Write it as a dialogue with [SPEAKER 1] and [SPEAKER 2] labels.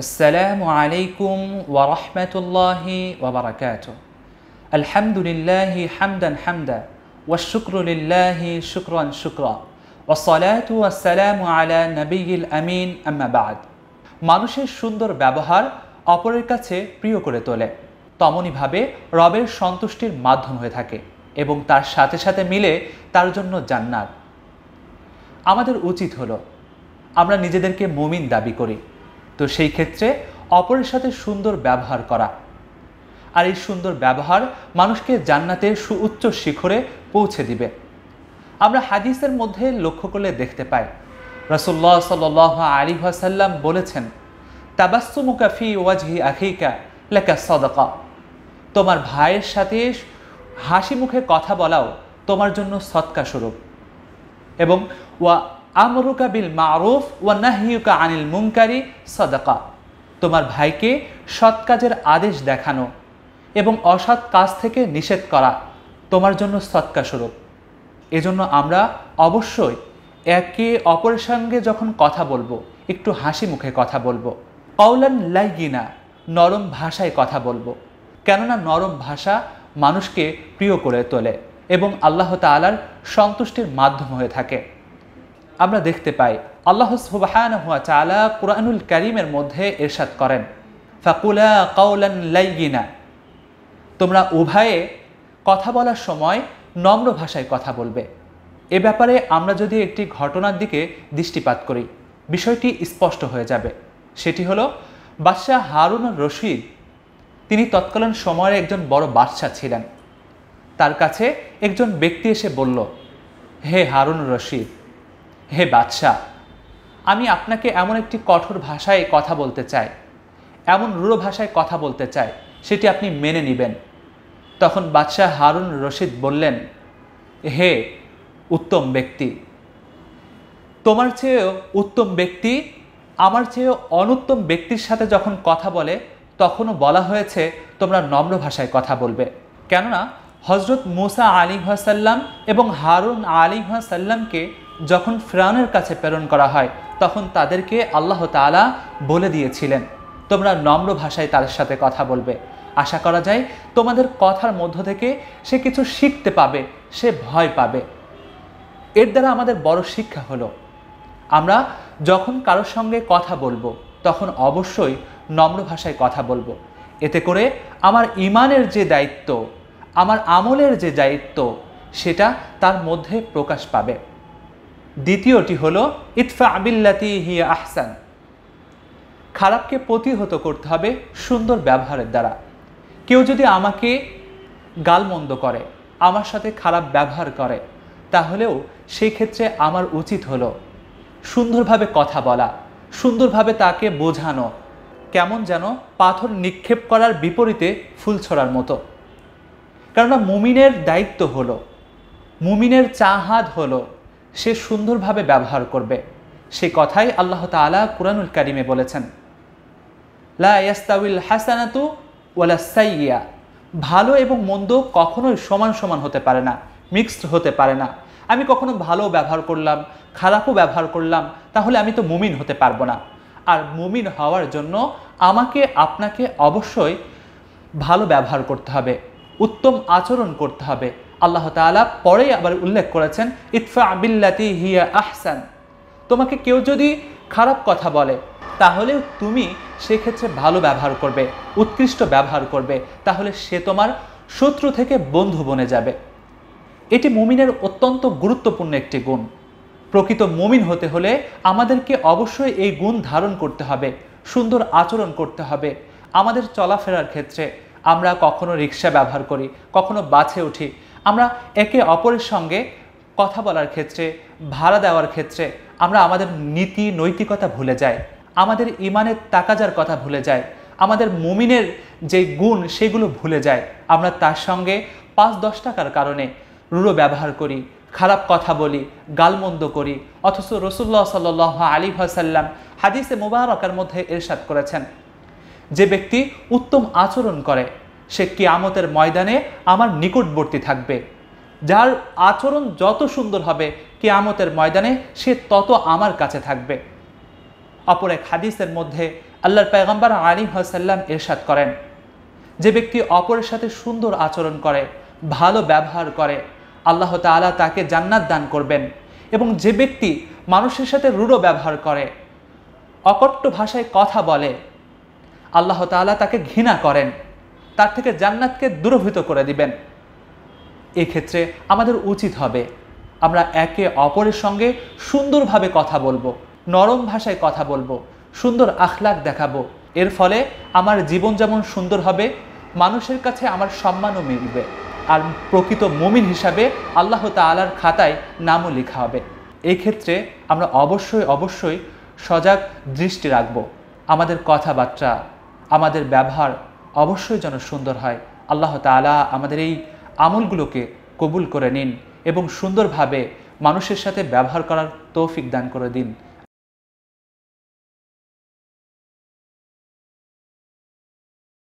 [SPEAKER 1] আসসালামু আলাইকুম ওয়া রাহমাতুল্লাহি ওয়া বারাকাতুহু। আলহামদুলিল্লাহি হামদান হামদা ওয়া শুকরু লিল্লাহি শুকরান শুকরা ওয়া সালাতু ওয়াস সালামু আলা নবিয়িল আমিন, আম্মা বা'দ। মানুষের সুন্দর ব্যবহার অপরের কাছে প্রিয় করে তোলে, তেমনিভাবে রবের সন্তুষ্টির মাধ্যম হয়ে থাকে এবং তার সাথে সাথে মিলে তার জন্য জান্নাত। আমাদের উচিত হলো আমরা নিজেদেরকে মুমিন দাবি করি, তো সেই ক্ষেত্রে অপরের সাথে সুন্দর ব্যবহার করা, আর এই সুন্দর ব্যবহার মানুষকে জান্নাতের সুউচ্চ শিখরে পৌঁছে দিবে। আমরা হাদিসের মধ্যে লক্ষ্য করলে দেখতে পাই, রাসূলুল্লাহ সাল্লাল্লাহু আলাইহি ওয়াসাল্লাম বলেছেন, তাবাসসুমুকা ফি ওয়াজহি আখিকা লাকা সাদাকা। তোমার ভাইয়ের সাথে হাসি মুখে কথা বলাও তোমার জন্য সদকা স্বরূপ। এবং ওয়া আমরুকা বিল মারুফ ওয়া নাহিয়ুকা আনিল মুনকারি সাদাকা। তোমার ভাইকে সৎ কাজের আদেশ দেখানো এবং অসৎ কাজ থেকে নিষেধ করা তোমার জন্য সদকা স্বরূপ। এজন্য আমরা অবশ্যই একে অপরের সঙ্গে যখন কথা বলবো একটু হাসি মুখে কথা বলবো, কাওলান লাইয়িনা, নরম ভাষায় কথা বলবো। কেননা নরম ভাষা মানুষকে প্রিয় করে তোলে এবং আল্লাহ তাআলার সন্তুষ্টির মাধ্যম হয়ে থাকে। আমরা দেখতে পাই আল্লাহ সুবহানাহু ওয়া তাআলা কুরআনুল কারীমের মধ্যে ইরশাদ করেন, ফাকুলা কাওলান লাইয়িনা। তোমরা উভয়ে কথা বলার সময় নম্র ভাষায় কথা বলবে। এ ব্যাপারে আমরা যদি একটি ঘটনার দিকে দৃষ্টিপাত করি, বিষয়টি স্পষ্ট হয়ে যাবে। সেটি হলো বাদশাহ হারুন আর রশিদ, তিনি তৎকালীন সময়ের একজন বড় বাদশাহ ছিলেন। তার কাছে একজন ব্যক্তি এসে বলল, হে হারুন রশিদ, হে বাদশাহ, আমি আপনাকে এমন একটি কঠোর ভাষায় কথা বলতে চাই, এমন রূঢ় ভাষায় কথা বলতে চাই, সেটি আপনি মেনে নেবেন। তখন বাদশাহ হারুন রশিদ বললেন, হে উত্তম ব্যক্তি, তোমার চেয়েও উত্তম ব্যক্তি আমার চেয়েও অনুত্তম ব্যক্তির সাথে যখন কথা বলে তখনও বলা হয়েছে তোমরা নম্র ভাষায় কথা বলবে। কেননা হযরত মুসা আলাইহিসসালাম এবং হারুন আলাইহিসসালামকে যখন ফিরআউনের কাছে প্রেরণ করা হয় তখন তাদেরকে আল্লাহ তাআলা বলে দিয়েছিলেন তোমরা নম্র ভাষায় তাদের সাথে কথা বলবে। আশা করা যায় তোমাদের কথার মধ্য থেকে সে কিছু শিখতে পাবে, সে ভয় পাবে। এর দ্বারা আমাদের বড় শিক্ষা হলো, আমরা যখন কারোর সঙ্গে কথা বলবো তখন অবশ্যই নম্র ভাষায় কথা বলবো। এতে করে আমার ঈমানের যে দায়িত্ব, আমার আমলের যে দায়িত্ব, সেটা তার মধ্যে প্রকাশ পাবে। দ্বিতীয়টি হলো ইদফা বিল্লাতি হিয়া আহসান। খারাপকে প্রতিহত করতে হবে সুন্দর ব্যবহারের দ্বারা। কেউ যদি আমাকে গালমন্দ করে, আমার সাথে খারাপ ব্যবহার করে, তাহলেও সেই ক্ষেত্রে আমার উচিত হলো সুন্দরভাবে কথা বলা, সুন্দরভাবে তাকে বোঝানো, কেমন যেন পাথর নিক্ষেপ করার বিপরীতে ফুল ছড়ার মতো। কেননা মুমিনের দায়িত্ব হলো, মুমিনের চাহাত হলো সে সুন্দরভাবে ব্যবহার করবে। সেই কথাই আল্লাহ তাআলা কুরআনুল কারীমে বলেছেন, লা ইয়াস্তাউল হাসানাতু ওয়ালা সাইয়্যা। ভালো এবং মন্দ কখনোই সমান সমান হতে পারে না, মিক্সড হতে পারে না। আমি কখনো ভালো ব্যবহার করলাম, খারাপও ব্যবহার করলাম, তাহলে আমি তো মুমিন হতে পারবো না। আর মুমিন হওয়ার জন্য আমাকে আপনাকে অবশ্যই ভালো ব্যবহার করতে হবে, উত্তম আচরণ করতে হবে। আল্লাহ তাআলা পরে আবার উল্লেখ করেছেন, ইদফা বিল্লাতি হিয়া আহসান। তোমাকে কেউ যদি খারাপ কথা বলে তাহলে তুমি সেক্ষেত্রে ভালো ব্যবহার করবে, উৎকৃষ্ট ব্যবহার করবে, তাহলে সে তোমার শত্রু থেকে বন্ধু বনে যাবে। এটি মুমিনের অত্যন্ত গুরুত্বপূর্ণ একটি গুণ। প্রকৃত মুমিন হতে হলে আমাদেরকে অবশ্যই এই গুণ ধারণ করতে হবে, সুন্দর আচরণ করতে হবে। আমাদের চলাফেরার ক্ষেত্রে আমরা কখনো রিক্সা ব্যবহার করি, কখনো বাসে উঠি, আমরা একে অপরের সঙ্গে কথা বলার ক্ষেত্রে, ভাড়া দেওয়ার ক্ষেত্রে আমরা আমাদের নীতি নৈতিকতা ভুলে যাই, আমাদের ঈমানের তাকাজার কথা ভুলে যাই, আমাদের মুমিনের যে গুণ সেগুলো ভুলে যায়। আমরা তার সঙ্গে ৫-১০ টাকার কারণে রূঢ় ব্যবহার করি, খারাপ কথা বলি, গালমন্দ করি। অথচ রাসূলুল্লাহ সাল্লাল্লাহু আলাইহি ওয়াসাল্লাম হাদিসে মুবারাকার মধ্যে ইরশাদ করেছেন, যে ব্যক্তি উত্তম আচরণ করে সে কিয়ামতের ময়দানে আমার নিকটবর্তী থাকবে। যার আচরণ যত সুন্দর হবে কিয়ামতের ময়দানে সে তত আমার কাছে থাকবে। অপর এক হাদিসের মধ্যে আল্লাহর পয়গম্বর আলাইহিস সাল্লাম ইরশাদ করেন, যে ব্যক্তি অপরের সাথে সুন্দর আচরণ করে, ভালো ব্যবহার করে, আল্লাহ তাআলা তাকে জান্নাত দান করবেন। এবং যে ব্যক্তি মানুষের সাথে রূঢ় ব্যবহার করে, অকট্য ভাষায় কথা বলে, আল্লাহ তাআলা তাকে ঘৃণা করেন, তার থেকে জান্নাতকে দূরীভূত করে দিবেন। এক্ষেত্রে আমাদের উচিত হবে আমরা একে অপরের সঙ্গে সুন্দরভাবে কথা বলবো, নরম ভাষায় কথা বলবো, সুন্দর আখলাক দেখাবো। এর ফলে আমার জীবন যেমন সুন্দর হবে, মানুষের কাছে আমার সম্মানও মিলবে, আর প্রকৃত মুমিন হিসাবে আল্লাহ তাআলার খাতায় নামও লেখা হবে। এই ক্ষেত্রে আমরা অবশ্যই সজাগ দৃষ্টি রাখবো। আমাদের কথাবার্তা, আমাদের ব্যবহার অবশ্যই যেন সুন্দর হয়। আল্লাহ তাআলা আমাদের এই আমলগুলোকে কবুল করে নিন এবং সুন্দরভাবে মানুষের সাথে ব্যবহার করার তৌফিক দান করে দিন।